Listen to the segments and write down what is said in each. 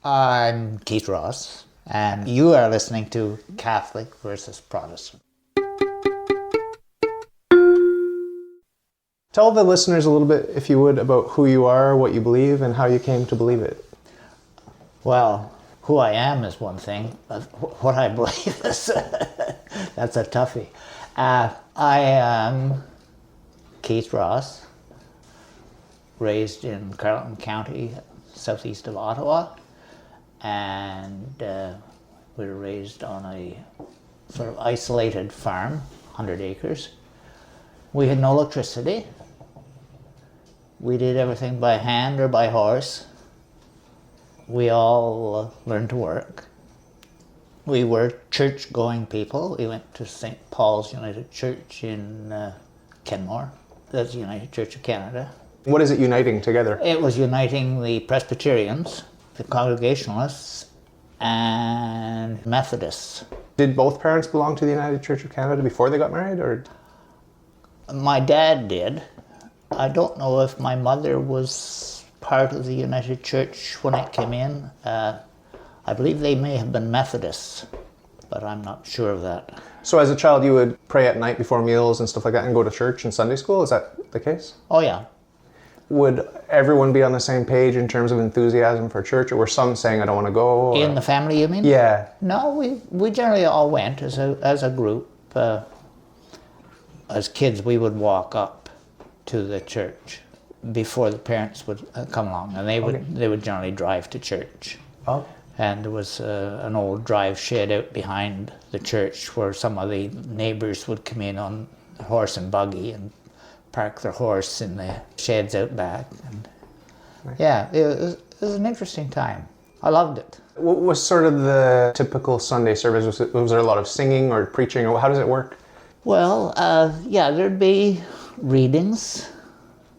I'm Keith Ross, and you are listening to Catholic versus Protestant. Tell the listeners a little bit, if you would, about who you are, what you believe, and how you came to believe it. Well, who I am is one thing, but what I believe is, that's a toughie. I am Keith Ross, raised in Carleton County, southeast of Ottawa, and we were raised on a sort of isolated farm, 100 acres. We had no electricity. We did everything by hand or by horse. We all learned to work. We were church-going people. We went to St. Paul's United Church in Kenmore. That's the United Church of Canada. What is it uniting together? It was uniting the Presbyterians, the Congregationalists, and Methodists. Did both parents belong to the United Church of Canada before they got married, or? My dad did. I don't know if my mother was part of the United Church when it came in. I believe they may have been Methodists, but I'm not sure of that. So as a child you would pray at night before meals and stuff like that and go to church and Sunday school? Is that the case? Oh yeah. Would everyone be on the same page in terms of enthusiasm for church, or were some saying I don't want to go? Or? In the family, you mean? Yeah. No, we generally all went as a group. As kids, we would walk up to the church before the parents would come along, and they would generally drive to church. Oh. And there was an old drive shed out behind the church where some of the neighbors would come in on a horse and buggy and park their horse in the sheds out back. And yeah, it was an interesting time. I loved it. What was sort of the typical Sunday service? Was there a lot of singing or preaching, or how does it work? Well, yeah, there'd be readings.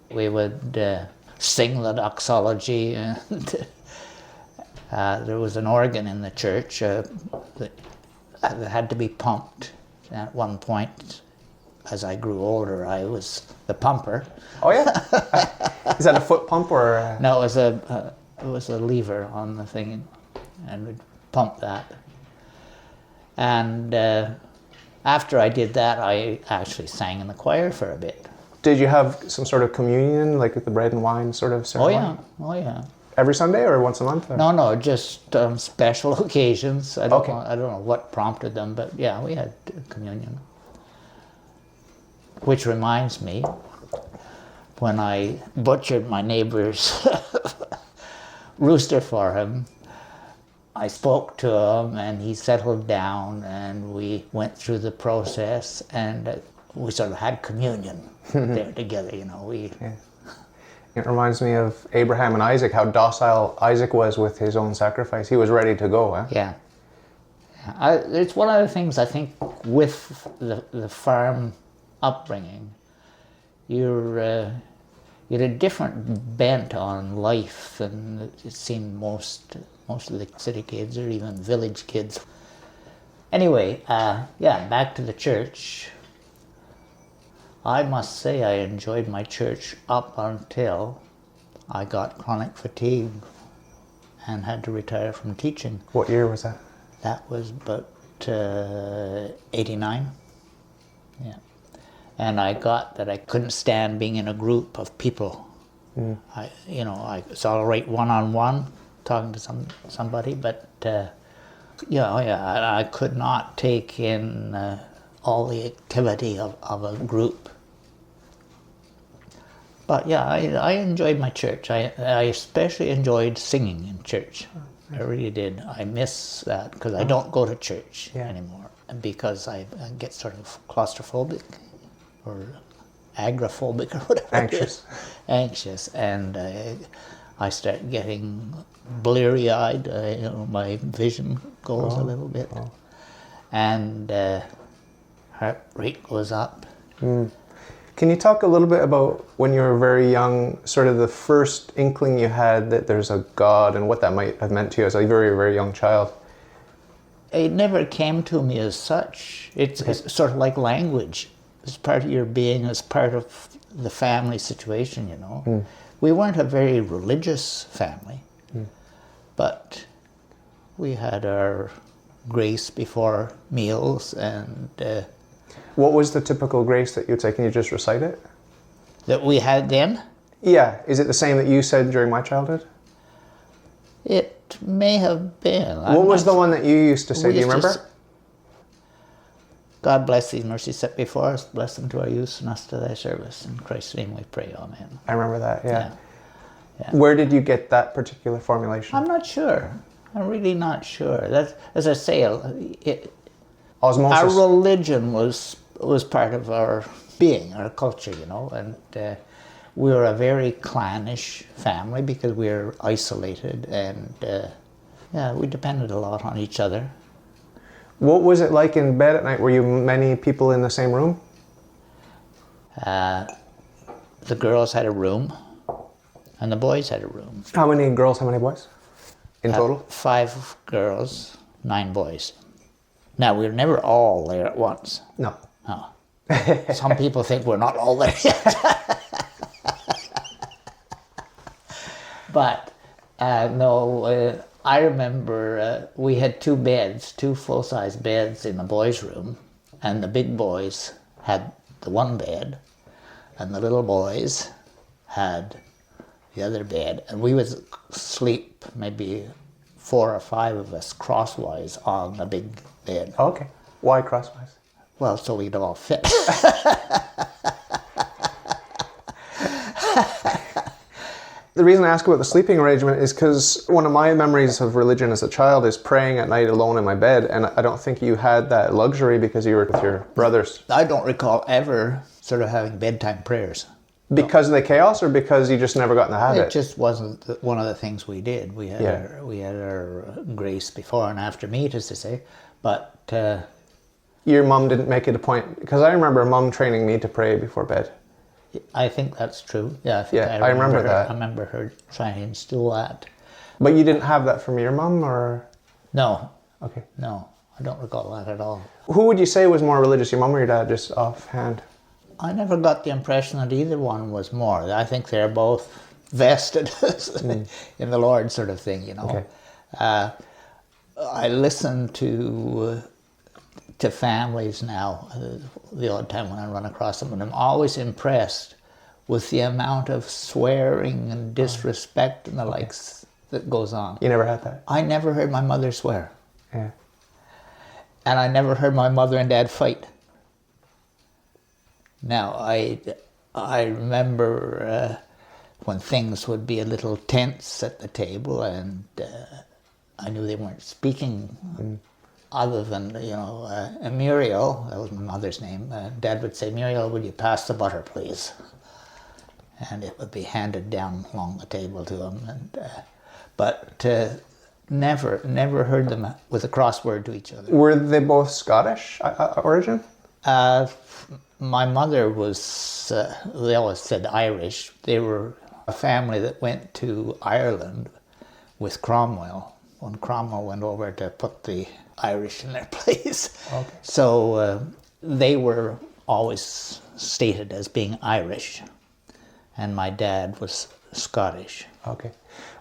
We would sing the doxology, and there was an organ in the church that had to be pumped. At one point, as I grew older, I was the pumper. Oh yeah? Is that a foot pump or? No, it was a lever on the thing, and we'd pump that. And after I did that, I actually sang in the choir for a bit. Did you have some sort of communion, like with the bread and wine sort of ceremony? Oh yeah. Every Sunday or once a month? Or? No, just special occasions. I don't Okay. I don't know what prompted them, but yeah, we had communion. Which reminds me, when I butchered my neighbor's rooster for him, I spoke to him and he settled down and we went through the process and we sort of had communion there together, you know. Yeah. It reminds me of Abraham and Isaac, how docile Isaac was with his own sacrifice. He was ready to go. Eh? Yeah. It's one of the things I think with the farm upbringing, you're a different bent on life than it seemed most of the city kids or even village kids. Anyway, yeah, back to the church. I must say I enjoyed my church up until I got chronic fatigue and had to retire from teaching. What year was that? That was about 89. Yeah. And I got that I couldn't stand being in a group of people. Mm. It's all right one-on-one, talking to somebody, but I could not take in all the activity of a group. But yeah, I enjoyed my church. I especially enjoyed singing in church. I really did. I miss that because I don't go to church anymore because I get sort of claustrophobic or agoraphobic or whatever. Anxious, and I start getting bleary-eyed. My vision goes a little bit, and heart rate goes up. Mm. Can you talk a little bit about when you were very young, sort of the first inkling you had that there's a God and what that might have meant to you as a very, very young child? It never came to me as such. It's sort of like language. It's part of your being, it's part of the family situation, you know. Mm. We weren't a very religious family, but We had our grace before meals, and What was the typical grace that you'd say? Can you just recite it? that we had then. Yeah. Is it the same that you said during my childhood? It may have been. What was the one that you used to say? Do you remember? God bless these mercies set before us, bless them to our use and us to thy service. In Christ's name we pray, amen. I remember that, yeah. Yeah. Where did you get that particular formulation? I'm not sure. I'm really not sure. That's, as I say, Osmosis. our religion was part of our being, our culture, you know, and we were a very clannish family because we were isolated, and we depended a lot on each other. What was it like in bed at night? Were you many people in the same room? The girls had a room, and the boys had a room. How many girls, how many boys in total? 5 girls, 9 boys. Now, we were never all there at once. No. No. Some people think we're not all there yet. But, no, I remember we had 2 beds, 2 full-size beds in the boys' room, and the big boys had the one bed, and the little boys had the other bed, and we would sleep maybe 4 or 5 of us crosswise on the big bed. Okay. Why crosswise? Well, so we'd all fit. The reason I ask about the sleeping arrangement is because one of my memories of religion as a child is praying at night alone in my bed, and I don't think you had that luxury because you were with your brothers. I don't recall ever sort of having bedtime prayers. Because of the chaos, or because you just never got in the habit? It just wasn't one of the things we did. We had our grace before and after meat, as to say, but your mum didn't make it a point, because I remember mum training me to pray before bed. I think that's true. Yeah, I remember that. I remember her trying to instill that. But you didn't have that from your mum, or? No. Okay. No, I don't recall that at all. Who would you say was more religious, your mum or your dad, just offhand? I never got the impression that either one was more. I think they're both vested in the Lord, sort of thing, you know. Okay. I listen to families now, the odd time when I run across them, and I'm always impressed with the amount of swearing and disrespect and the likes that goes on. You never had that? I never heard my mother swear. Yeah. And I never heard my mother and dad fight. Now, I remember when things would be a little tense at the table, and I knew they weren't speaking other than, you know, Muriel, that was my mother's name. Dad would say, "Muriel, would you pass the butter, please?" And it would be handed down along the table to him. And but never heard them with a crossword to each other. Were they both Scottish origin? My mother was, they always said Irish. They were a family that went to Ireland with Cromwell, when Cromwell went over to put the Irish in their place. Okay. So they were always stated as being Irish, and my dad was Scottish. Okay.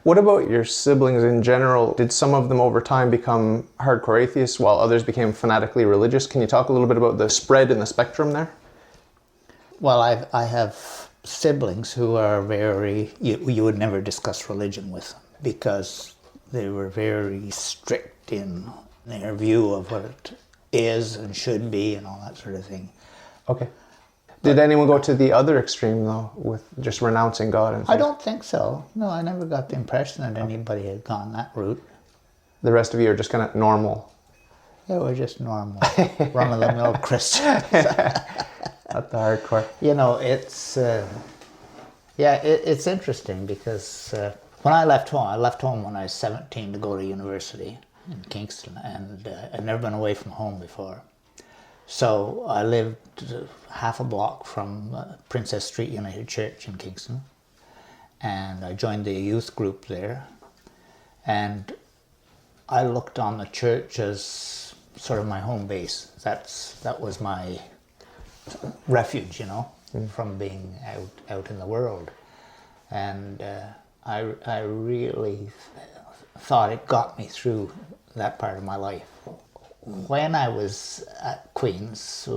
What about your siblings in general? Did some of them over time become hardcore atheists while others became fanatically religious? Can you talk a little bit about the spread in the spectrum there? Well, I have siblings who are very, you would never discuss religion with them because they were very strict in their view of what it is and should be and all that sort of thing. Okay. Did anyone go to the other extreme, though, with just renouncing God? And I don't think so. No, I never got the impression that anybody had gone that route. The rest of you are just kind of normal? They were just normal, run-of-the-mill Christians. Not the hardcore. You know, it's it's interesting because when I left home when I was 17 to go to university in Kingston, and I'd never been away from home before. So I lived half a block from Princess Street United Church in Kingston, and I joined the youth group there, and I looked on the church as sort of my home base. That was my refuge, you know, from being out in the world. And I really thought it got me through that part of my life. When I was at Queen's,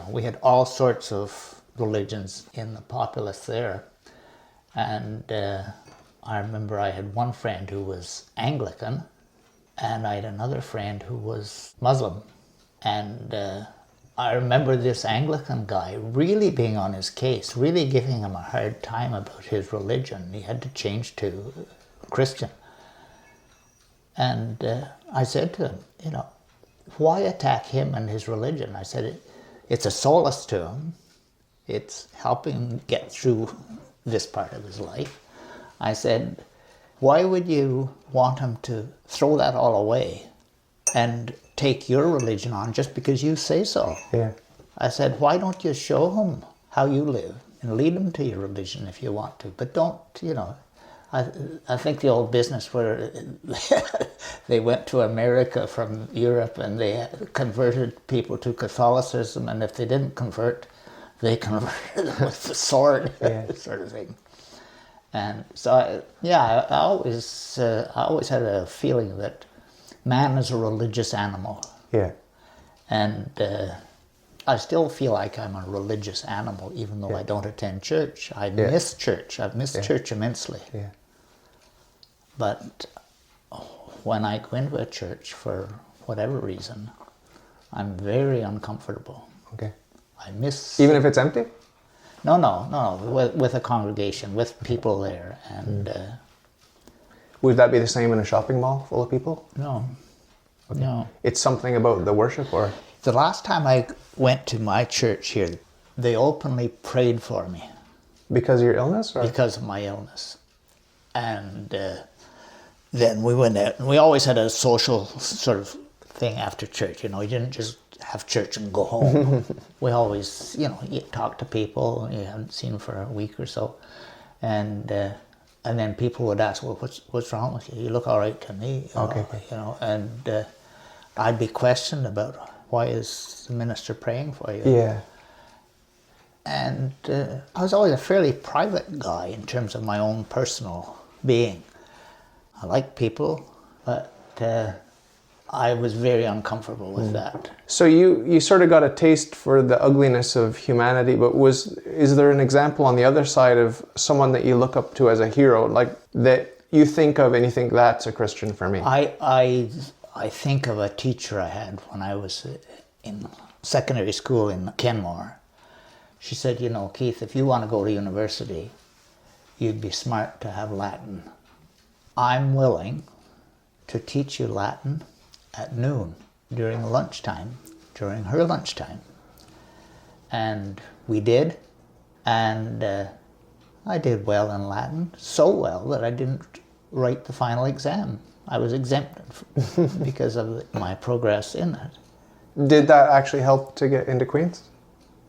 we had all sorts of religions in the populace there. And I remember I had one friend who was Anglican, and I had another friend who was Muslim. And I remember this Anglican guy really being on his case, really giving him a hard time about his religion. He had to change to Christian. And I said to him, why attack him and his religion? I said, it's a solace to him. It's helping him get through this part of his life. I said, why would you want him to throw that all away and take your religion on just because you say so? Yeah. I said, why don't you show him how you live and lead him to your religion if you want to, but don't, I think the old business where they went to America from Europe and they converted people to Catholicism, and if they didn't convert, they converted them with the sword, sort of thing. And so, I always had a feeling that man is a religious animal. Yeah. And I still feel like I'm a religious animal, even though I don't attend church. I miss church. I've missed church immensely. Yeah. But when I go into a church for whatever reason, I'm very uncomfortable. Okay. I miss... Even if it's empty? No. With a congregation, with people there. And would that be the same in a shopping mall full of people? no. Okay. No. It's something about the worship, or? The last time I went to my church here, they openly prayed for me. Because of your illness? Or? Because of my illness. And then we went out, and we always had a social sort of thing after church. You didn't just have church and go home. We always, you talk to people you haven't seen for a week or so. And then people would ask, well, what's wrong with you? You look all right to me. Okay. And I'd be questioned about, why is the minister praying for you? Yeah. And I was always a fairly private guy in terms of my own personal being. I like people, but I was very uncomfortable with that. So you sort of got a taste for the ugliness of humanity, but is there an example on the other side of someone that you look up to as a hero, like that you think of and you think that's a Christian for me? I think of a teacher I had when I was in secondary school in Kenmore. She said, Keith, if you want to go to university, you'd be smart to have Latin. I'm willing to teach you Latin at noon during lunchtime, during her lunchtime. And we did, and I did well in Latin, so well that I didn't write the final exam. I was exempted because of my progress in it. Did that actually help to get into Queen's?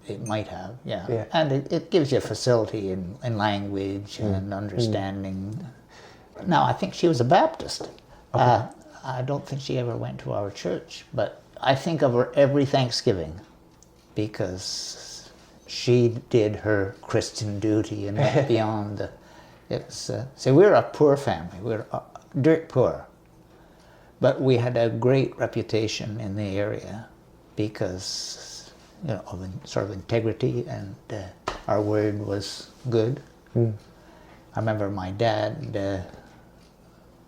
It might have, yeah. And it gives you a facility in language and understanding. Now, I think she was a Baptist. Okay. I don't think she ever went to our church, but I think of her every Thanksgiving because she did her Christian duty and went beyond see, we're a poor family. We're dirt poor. But we had a great reputation in the area because of sort of integrity, and our word was good. I remember my dad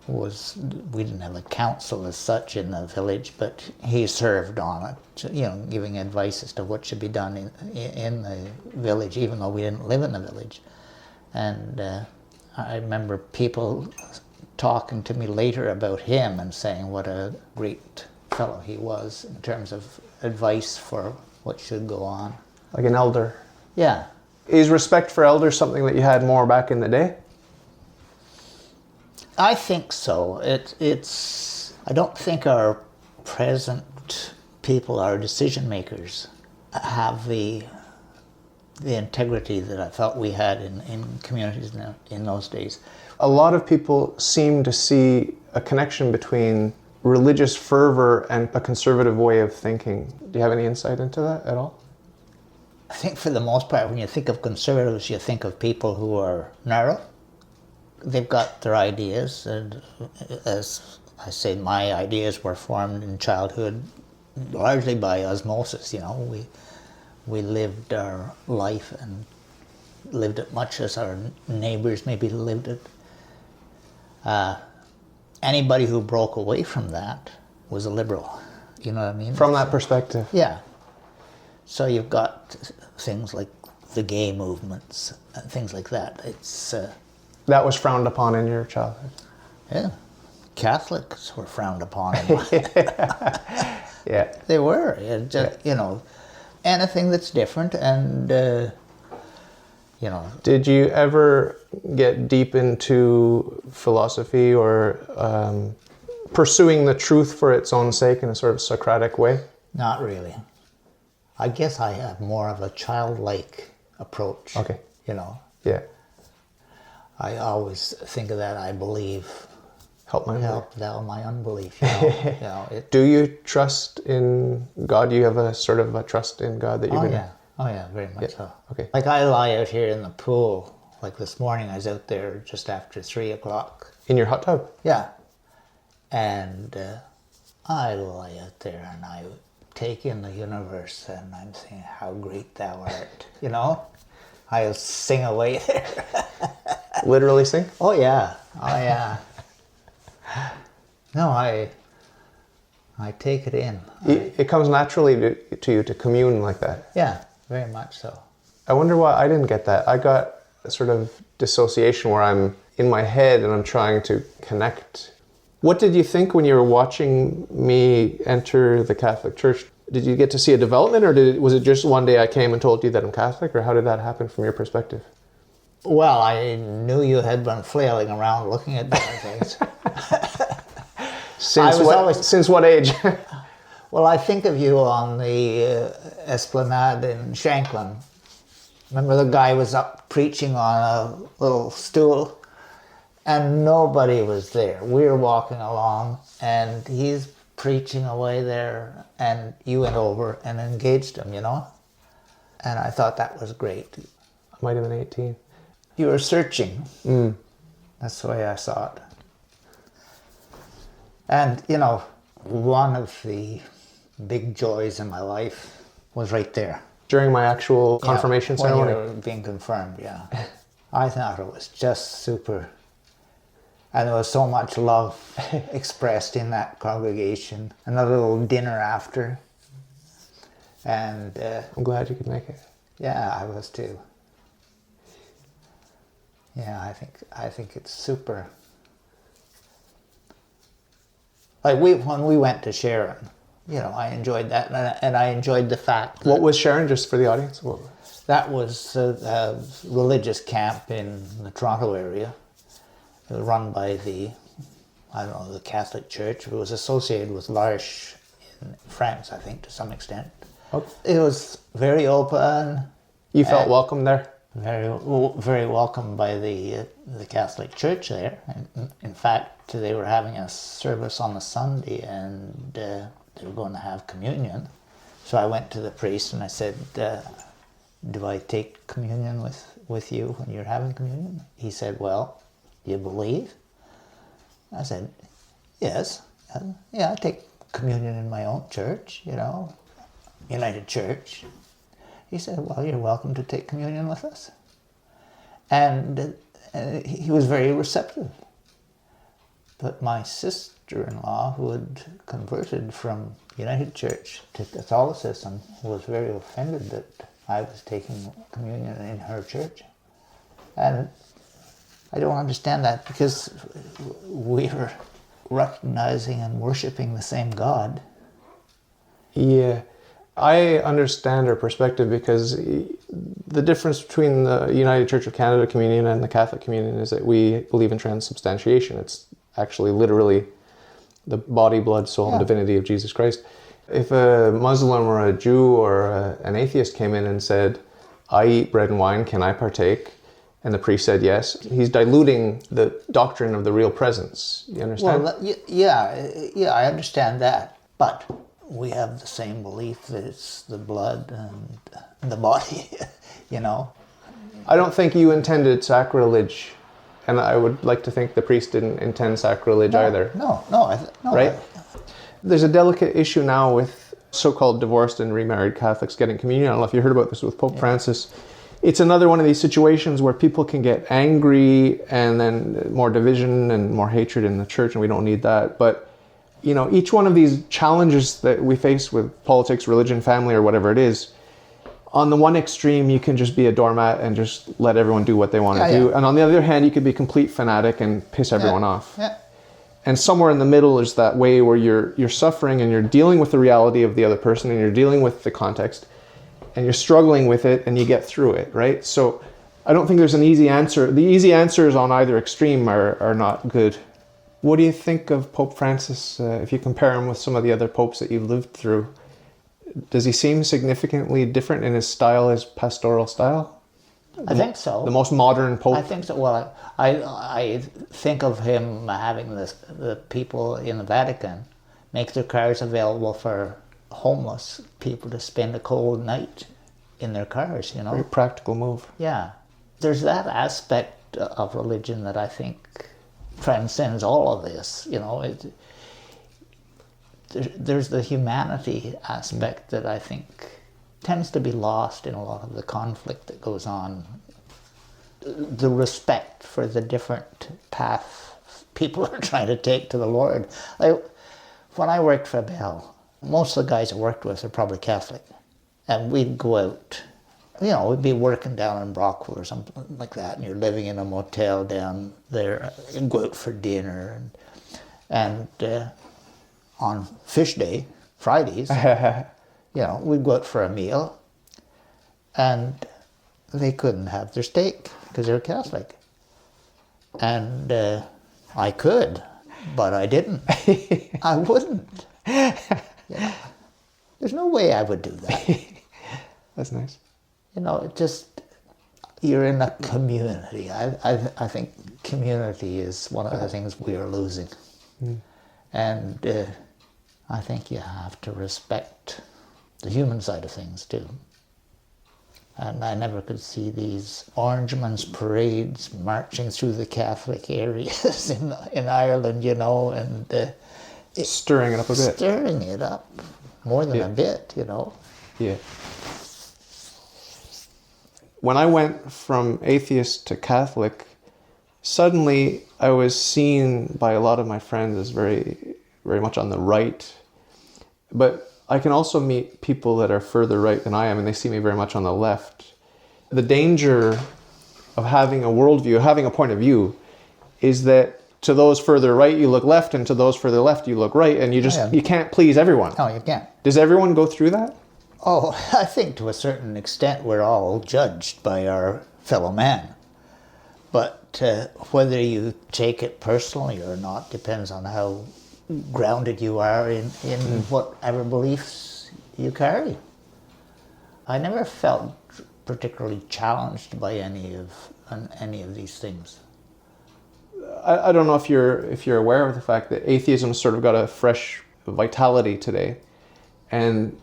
we didn't have a council as such in the village, but he served on it, giving advice as to what should be done in the village, even though we didn't live in the village. And I remember people talking to me later about him and saying what a great fellow he was in terms of advice for what should go on. Like an elder? Yeah. Is respect for elders something that you had more back in the day? I think so. I don't think our present people, our decision makers, have the integrity that I felt we had in communities in those days. A lot of people seem to see a connection between religious fervor and a conservative way of thinking. Do you have any insight into that at all? I think for the most part, when you think of conservatives, you think of people who are narrow. They've got their ideas, and as I say my ideas were formed in childhood largely by osmosis. We lived our life and lived it much as our neighbors maybe lived it. Anybody who broke away from that was a liberal. You know what I mean? From that perspective. Yeah. So you've got things like the gay movements and things like that. It's That was frowned upon in your childhood. yeah. Catholics were frowned upon. Yeah. They were. It just, anything that's different and, Did you ever get deep into philosophy or pursuing the truth for its own sake in a sort of Socratic way? Not really. I guess I have more of a childlike approach. Okay. Yeah. I always think of that. I believe. Help Thou my unbelief. Do you trust in God? Do you have a sort of a trust in God that you're gonna... Oh yeah, very much so. Okay. Like I lie out here in the pool. Like this morning, I was out there just after 3:00. In your hot tub? Yeah. And I lie out there and I take in the universe and I'm saying, how great thou art. I'll sing away there. Literally sing? Oh yeah. No, I take it in. It comes naturally to you to commune like that. Yeah, very much so. I wonder why I didn't get that. I got a sort of dissociation where I'm in my head and I'm trying to connect. What did you think when you were watching me enter the Catholic Church? Did you get to see a development, or was it just one day I came and told you that I'm Catholic, or how did that happen from your perspective? Well, I knew you had been flailing around looking at different things. Since what age? Well, I think of you on the Esplanade in Shanklin. Remember the guy was up preaching on a little stool and nobody was there. We were walking along and he's preaching away there and you went over and engaged him, And I thought that was great. I might have been 18. You were searching. That's the way I saw it. And, one of the big joys in my life was right there. During my actual confirmation ceremony? When you were being confirmed, yeah. I thought it was just super. And there was so much love expressed in that congregation. And a little dinner after. And I'm glad you could make it. Yeah, I was too. Yeah, I think it's super. Like when we went to Sharon, I enjoyed that, and I enjoyed the fact. What was Sharon, just for the audience? That was a religious camp in the Toronto area. It was run by the Catholic Church. It was associated with L'Arche in France, I think, to some extent. Okay. It was very open. You felt welcome there? Very, very welcome by the Catholic Church there. In fact, they were having a service on the Sunday, and they were going to have communion. So I went to the priest and I said, "Do I take communion with you when you're having communion?" He said, "Well, do you believe?" I said, "Yes, yeah, I take communion in my own church, United Church." He said, "Well, you're welcome to take communion with us." And he was very receptive. But my sister-in-law, who had converted from United Church to Catholicism, was very offended that I was taking communion in her church. And I don't understand that, because we were recognizing and worshiping the same God. Yeah. I understand her perspective, because the difference between the United Church of Canada communion and the Catholic communion is that we believe in transubstantiation. It's actually literally the body, blood, soul, and divinity of Jesus Christ. If a Muslim or a Jew or an atheist came in and said, "I eat bread and wine, can I partake?" and the priest said yes, he's diluting the doctrine of the real presence. You understand? Well, yeah, I understand that. But we have the same belief that it's the blood and the body, I don't think you intended sacrilege And I would like to think the priest didn't intend sacrilege either. No, Right? There's a delicate issue now with so-called divorced and remarried Catholics getting communion. I don't know if you heard about this with Pope Francis. It's another one of these situations where people can get angry and then more division and more hatred in the church, and we don't need that. But, you know, each one of these challenges that we face with politics, religion, family, or whatever it is, on the one extreme, you can just be a doormat and just let everyone do what they want to do. And on the other hand, you could be a complete fanatic and piss everyone off. Yeah. And somewhere in the middle is that way where you're suffering and you're dealing with the reality of the other person and you're dealing with the context and you're struggling with it and you get through it, right? So I don't think there's an easy answer. The easy answers on either extreme are not good. What do you think of Pope Francis if you compare him with some of the other popes that you've lived through? Does he seem significantly different in his style, his pastoral style? I think so. The most modern pope? I think so. Well, I think of him having the people in the Vatican make their cars available for homeless people to spend a cold night in their cars, you know. Very practical move. Yeah. There's that aspect of religion that I think transcends all of this, you know. There's the humanity aspect that I think tends to be lost in a lot of the conflict that goes on. The respect for the different path people are trying to take to the Lord. When I worked for Bell, most of the guys I worked with are probably Catholic. And we'd go out, you know, we'd be working down in Brockville or something like that, and you're living in a motel down there, and go out for dinner. And on fish day, Fridays, you know, we'd go out for a meal, and they couldn't have their steak because they're Catholic. And I could, but I didn't. I wouldn't. Yeah. There's no way I would do that. That's nice. You know, it just, you're in a community. I think community is one of the things we are losing. And I think you have to respect the human side of things too. And I never could see these Orangemen's parades marching through the Catholic areas in Ireland, you know, and stirring it up a bit. Stirring it up more than a bit, you know. Yeah. When I went from atheist to Catholic, suddenly I was seen by a lot of my friends as very, very much on the right. But I can also meet people that are further right than I am, and they see me very much on the left. The danger of having a worldview, having a point of view, is that to those further right you look left, and to those further left you look right, and you can't please everyone. No, you can't. Does everyone go through that? Oh, I think to a certain extent we're all judged by our fellow man. But whether you take it personally or not depends on how grounded you are in whatever beliefs you carry. I never felt particularly challenged by any of these things. I don't know if you're aware of the fact that atheism has sort of got a fresh vitality today, and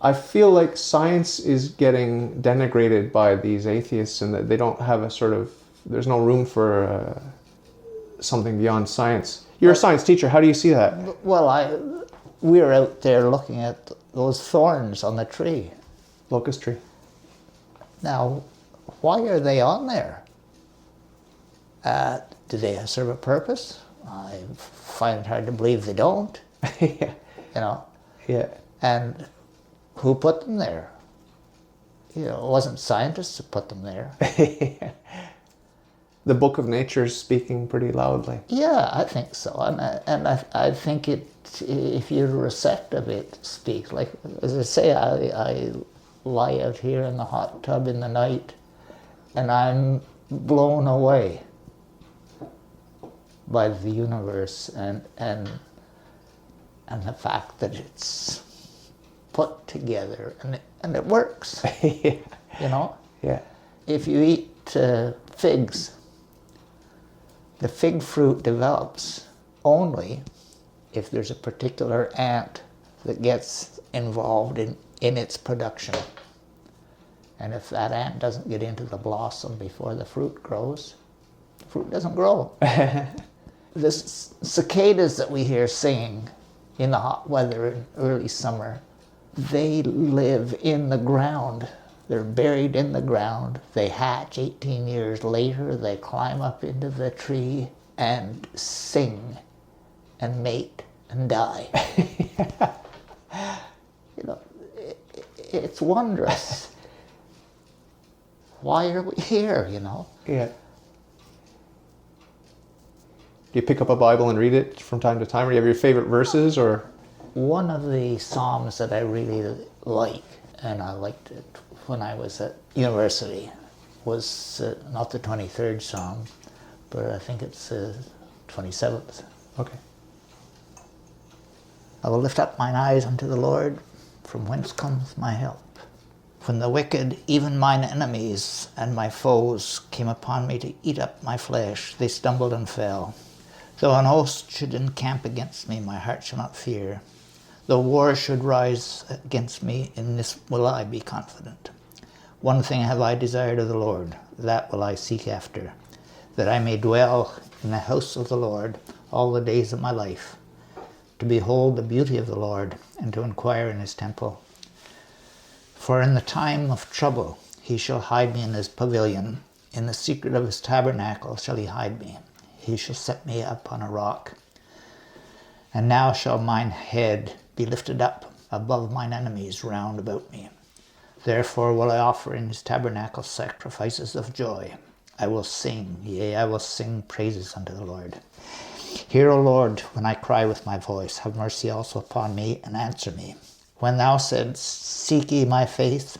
I feel like science is getting denigrated by these atheists, and that they don't have there's no room for something beyond science. You're a science teacher. How do you see that? Well, we were out there looking at those thorns on the tree. Locust tree. Now, why are they on there? Do they serve a purpose? I find it hard to believe they don't. Yeah. You know? Yeah. And who put them there? You know, it wasn't scientists who put them there. The book of nature's speaking pretty loudly. Yeah, I think so. And I think if you're receptive, it speaks. Like, as I say, I lie out here in the hot tub in the night, and I'm blown away by the universe and the fact that it's put together and it works. Yeah. You know? Yeah. If you eat figs, the fig fruit develops only if there's a particular ant that gets involved in its production. And if that ant doesn't get into the blossom before the fruit grows, the fruit doesn't grow. The cicadas that we hear singing in the hot weather in early summer, they live in the ground. They're buried in the ground. They hatch 18 years later. They climb up into the tree and sing and mate and die. You know, it's wondrous. Why are we here, you know? Yeah. Do you pick up a Bible and read it from time to time, or do you have your favorite verses, or? One of the Psalms that I really like, and I liked it when I was at university, was not the 23rd Psalm, but I think it's the 27th. Okay. I will lift up mine eyes unto the Lord, from whence cometh my help. When the wicked, even mine enemies and my foes, came upon me to eat up my flesh, they stumbled and fell. Though an host should encamp against me, my heart shall not fear. Though war should rise against me, in this will I be confident. One thing have I desired of the Lord, that will I seek after, that I may dwell in the house of the Lord all the days of my life, to behold the beauty of the Lord, and to inquire in his temple. For in the time of trouble he shall hide me in his pavilion, in the secret of his tabernacle shall he hide me. He shall set me up on a rock. And now shall mine head be lifted up above mine enemies round about me. Therefore will I offer in his tabernacle sacrifices of joy. I will sing, yea, I will sing praises unto the Lord. Hear, O Lord, when I cry with my voice. Have mercy also upon me, and answer me. When thou saidst, seek ye my face,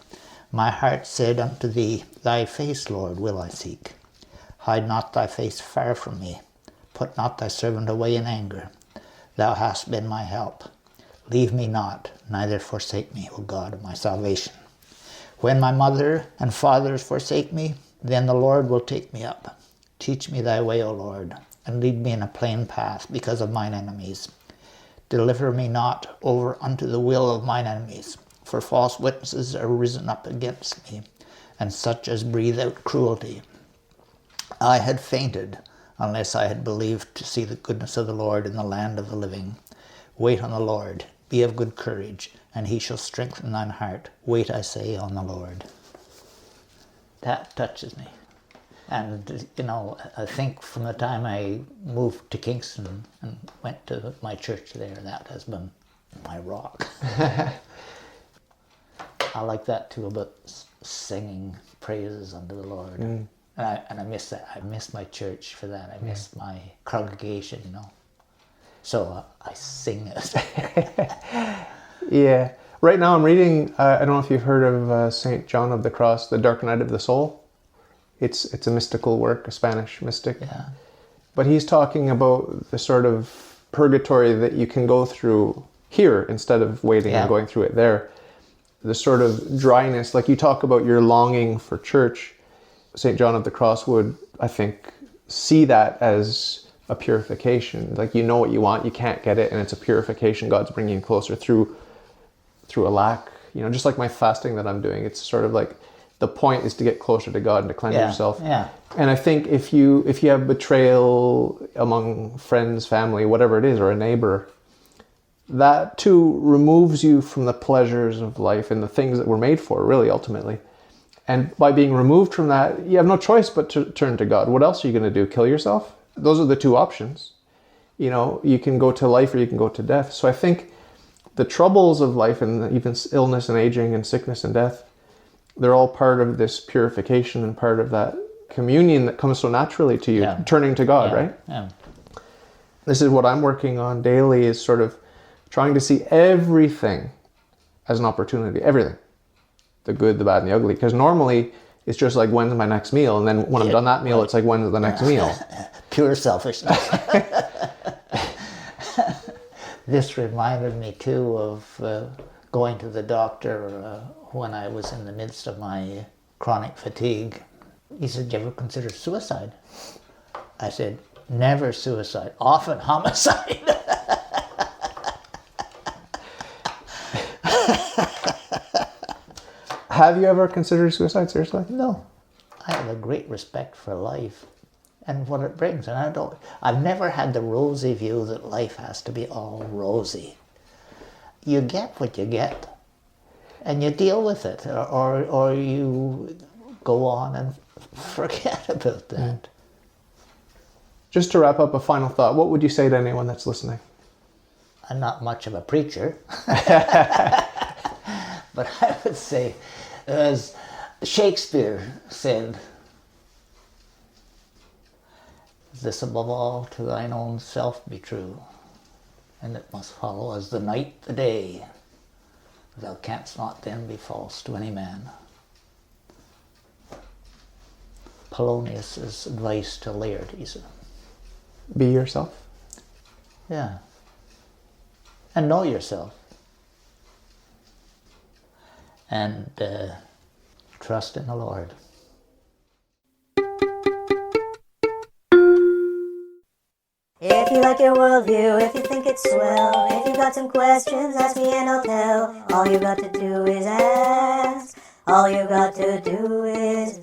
my heart said unto thee, thy face, Lord, will I seek. Hide not thy face far from me. Put not thy servant away in anger. Thou hast been my help. Leave me not, neither forsake me, O God of my salvation. When my mother and fathers forsake me, then the Lord will take me up. Teach me thy way, O Lord, and lead me in a plain path because of mine enemies. Deliver me not over unto the will of mine enemies, for false witnesses are risen up against me, and such as breathe out cruelty. I had fainted, unless I had believed to see the goodness of the Lord in the land of the living. Wait on the Lord, be of good courage, and he shall strengthen thine heart. Wait, I say, on the Lord. That touches me. And, you know, I think from the time I moved to Kingston and went to my church there, that has been my rock. I like that too, about singing praises unto the Lord. Mm. And I miss that. I miss my church for that. I miss my congregation, you know. So I sing it. Yeah. Right now I'm reading, I don't know if you've heard of St. John of the Cross, The Dark Night of the Soul. It's a mystical work, a Spanish mystic. Yeah. But he's talking about the sort of purgatory that you can go through here instead of waiting and going through it there. The sort of dryness, like you talk about your longing for church. St. John of the Cross would, I think, see that as a purification. Like, you know what you want, you can't get it, and it's a purification. God's bringing you closer through a lack. You know, just like my fasting that I'm doing, it's sort of like the point is to get closer to God and to cleanse yourself. Yeah. And I think if you have betrayal among friends, family, whatever it is, or a neighbor, that too removes you from the pleasures of life and the things that we're made for, really, ultimately. And by being removed from that, you have no choice but to turn to God. What else are you going to do? Kill yourself? Those are the two options. You know, you can go to life or you can go to death. So I think the troubles of life, and even illness and aging and sickness and death, they're all part of this purification and part of that communion that comes so naturally to you, turning to God, right? Yeah. This is what I'm working on daily, is sort of trying to see everything as an opportunity, everything. The good, the bad, and the ugly. Because normally it's just like, when's my next meal? And then when I'm done that meal, it's like, when's the next meal? Pure selfishness. This reminded me too of going to the doctor when I was in the midst of my chronic fatigue. He said, "Do you ever consider suicide?" I said, "Never suicide, often homicide." Have you ever considered suicide, seriously? No. I have a great respect for life. and what it brings. And I've never had the rosy view that life has to be all rosy. You get what you get, and you deal with it, or you go on and forget about that. Just to wrap up, a final thought. What would you say to anyone that's listening? I'm not much of a preacher, but I would say, as Shakespeare said, this above all to thine own self be true, and it must follow as the night the day. Thou canst not then be false to any man. Polonius's advice to Laertes. Be yourself. Yeah. And know yourself. And trust in the Lord. If you like your worldview, if you think it's swell, if you got some questions, ask me and I'll tell. All you got to do is ask. All you got to do is